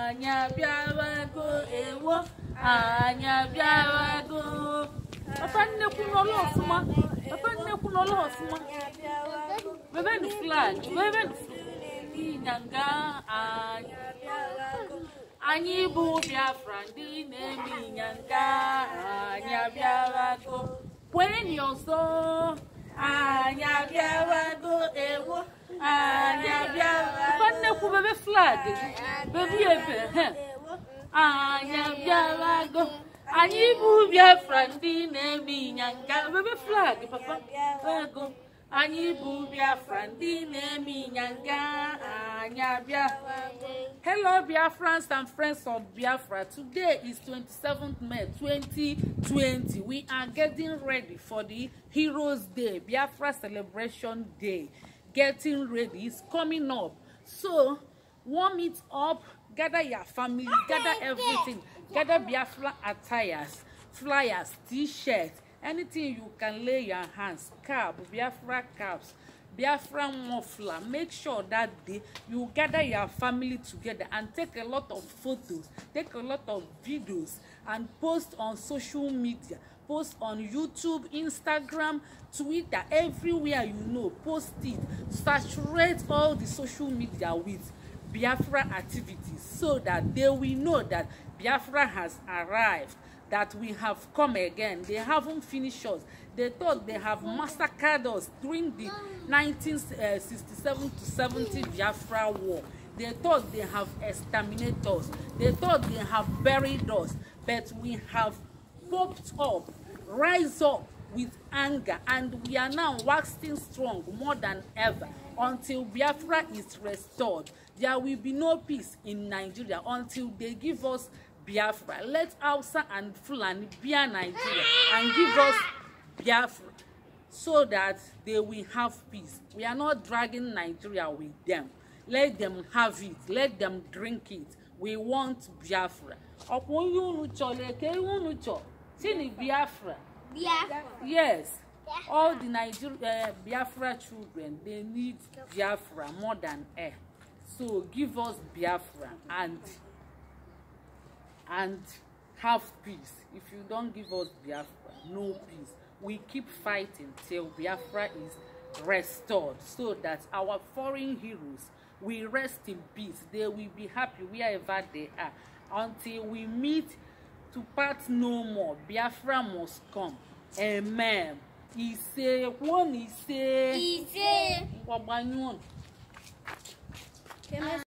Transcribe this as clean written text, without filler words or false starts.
anya biawago ewo anya biawago papa nneku no lo ofuma papa nneku no lo ofuma bebe ni flag bebe ni nyanga anyi bu Biafra ndi na-emi nyanga anya biawago when you so anya biawago ewo anya biawago panne ku bebe flag bebe ebe anya biawago anyi bu Biafra ndi na-emi nyanga bebe flag papa ego anyi bu Biafra ndi na-emi nyanga anya biawago. Hello Biafrans and friends of Biafra. Today is 27th May 2020. We are getting ready for the Heroes Day, Biafra Celebration Day. Getting ready, it's coming up. So warm it up, gather your family, gather everything, gather Biafra attires, flyers, t-shirts, anything you can lay your hands, cap, Biafra caps, Biafra muffler. Make sure that day you gather your family together and take a lot of photos, take a lot of videos and post on social media, post on YouTube, Instagram, Twitter, everywhere you know, post it, saturate all the social media with Biafra activities so that they will know that Biafra has arrived, that we have come again. They haven't finished us. They thought they have massacred us during the 1967 to 70 Biafra war. They thought they have exterminated us. They thought they have buried us. But we have popped up, rise up with anger, and we are now waxing strong more than ever until Biafra is restored. There will be no peace in Nigeria until they give us Biafra. Let Hausa and Fulani be Nigeria and give us Biafra so that they will have peace. We are not dragging Nigeria with them. Let them have it. Let them drink it. We want Biafra. Biafra. Yes. All the Nigeria Biafra children, they need Biafra more than air. So give us Biafra and have peace. If you don't give us Biafra, no peace. We keep fighting till Biafra is restored so that our foreign heroes will rest in peace. They will be happy wherever they are until we meet to part no more. Biafra must come. Amen. Ise.